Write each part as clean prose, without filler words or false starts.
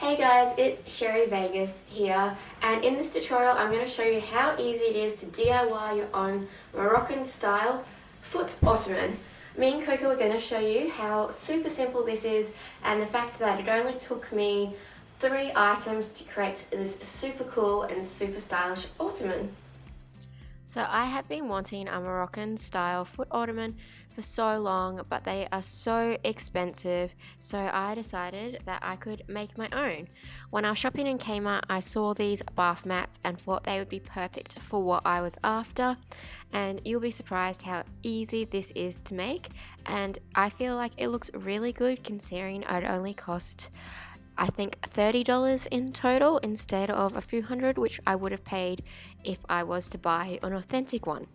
Hey guys, it's Sheri Vegas here, and in this tutorial I'm going to show you how easy it is to DIY your own Moroccan style foot ottoman. Me and Coco are going to show you how super simple this is, and the fact that it only took me 3 items to create this super cool and super stylish ottoman. So I have been wanting a Moroccan style foot ottoman for so long, but they are so expensive, so I decided that I could make my own. When I was shopping in Kmart, I saw these bath mats and thought they would be perfect for what I was after, and you'll be surprised how easy this is to make, and I feel like it looks really good considering it only cost I think $30 in total instead of a few hundred, which I would have paid if I was to buy an authentic one.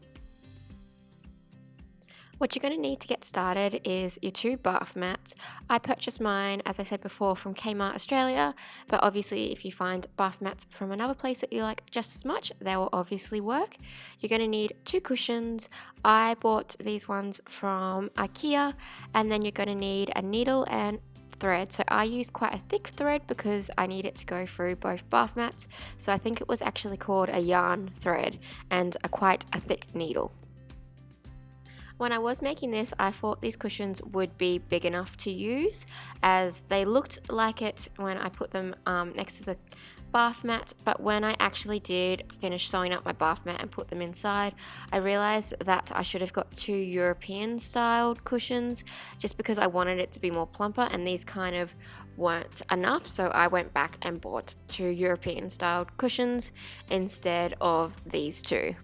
What you're going to need to get started is your 2 bath mats. I purchased mine, as I said before, from Kmart Australia, but obviously if you find bath mats from another place that you like just as much, they will obviously work. You're going to need 2 cushions. I bought these ones from IKEA, and then you're going to need a needle and thread. So I used quite a thick thread because I need it to go through both bath mats. So I think it was actually called a yarn thread and quite a thick needle. When I was making this, I thought these cushions would be big enough to use, as they looked like it when I put them next to the bath mat, but when I actually did finish sewing up my bath mat and put them inside, I realized that I should have got 2 European styled cushions just because I wanted it to be more plumper, and these kind of weren't enough, so I went back and bought 2 European styled cushions instead of these 2.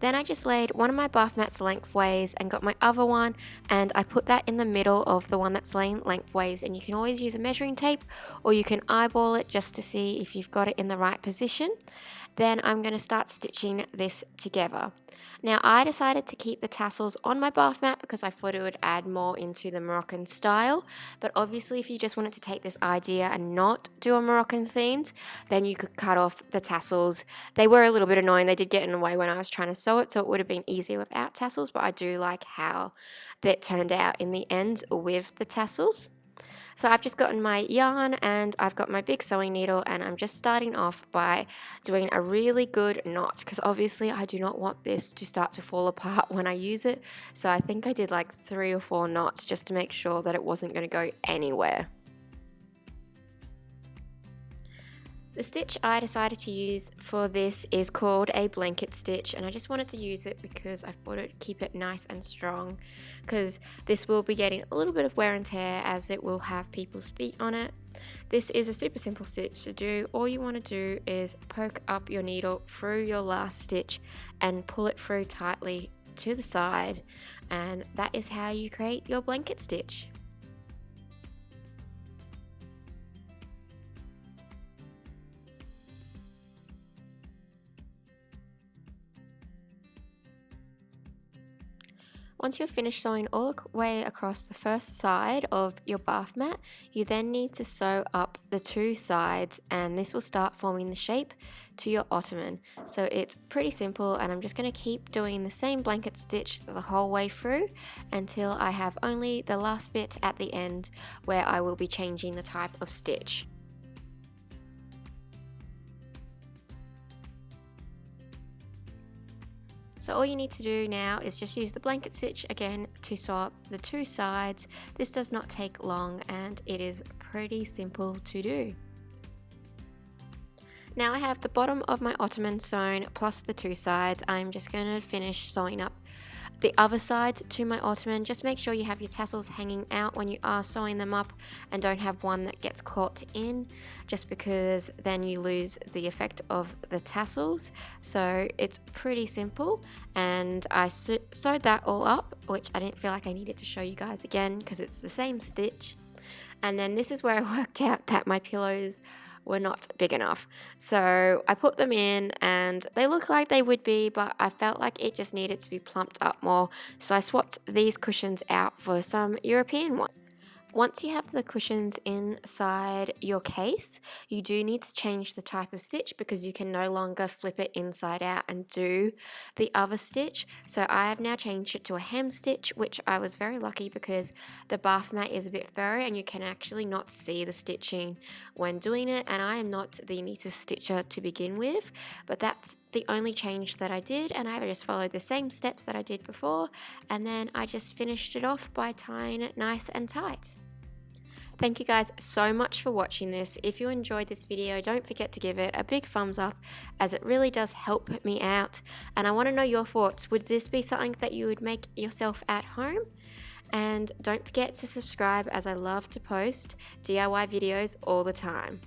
Then I just laid one of my bath mats lengthways and got my other one, and I put that in the middle of the one that's laying lengthways, and you can always use a measuring tape or you can eyeball it just to see if you've got it in the right position. Then I'm going to start stitching this together. Now I decided to keep the tassels on my bath mat because I thought it would add more into the Moroccan style, but obviously if you just wanted to take this idea and not do a Moroccan themed, then you could cut off the tassels. They were a little bit annoying, they did get in the way when I was trying to sew it, so it would have been easier without tassels, but I do like how that turned out in the end with the tassels. So I've just gotten my yarn and I've got my big sewing needle, and I'm just starting off by doing a really good knot because obviously I do not want this to start to fall apart when I use it. So I think I did like 3 or 4 knots just to make sure that it wasn't going to go anywhere. The stitch I decided to use for this is called a blanket stitch, and I just wanted to use it because I thought it would keep it nice and strong, because this will be getting a little bit of wear and tear as it will have people's feet on it. This is a super simple stitch to do. All you want to do is poke up your needle through your last stitch and pull it through tightly to the side, and that is how you create your blanket stitch. Once you're finished sewing all the way across the first side of your bath mat, you then need to sew up the 2 sides, and this will start forming the shape to your ottoman. So it's pretty simple, and I'm just going to keep doing the same blanket stitch the whole way through until I have only the last bit at the end where I will be changing the type of stitch. So all you need to do now is just use the blanket stitch again to sew up the 2 sides. This does not take long and it is pretty simple to do. Now I have the bottom of my ottoman sewn plus the 2 sides. I'm just going to finish sewing up the other side to my ottoman. Just make sure you have your tassels hanging out when you are sewing them up and don't have one that gets caught in, just because then you lose the effect of the tassels. So it's pretty simple, and I sewed that all up, which I didn't feel like I needed to show you guys again because it's the same stitch. And then this is where I worked out that my pillows were not big enough. So I put them in and they look like they would be, but I felt like it just needed to be plumped up more. So I swapped these cushions out for some European ones. Once you have the cushions inside your case, you do need to change the type of stitch because you can no longer flip it inside out and do the other stitch. So I have now changed it to a hem stitch, which I was very lucky because the bath mat is a bit furry and you can actually not see the stitching when doing it, and I am not the neatest stitcher to begin with, but that's the only change that I did, and I just followed the same steps that I did before, and then I just finished it off by tying it nice and tight. Thank you guys so much for watching this. If you enjoyed this video, don't forget to give it a big thumbs up, as it really does help me out. And I want to know your thoughts. Would this be something that you would make yourself at home? And don't forget to subscribe, as I love to post DIY videos all the time.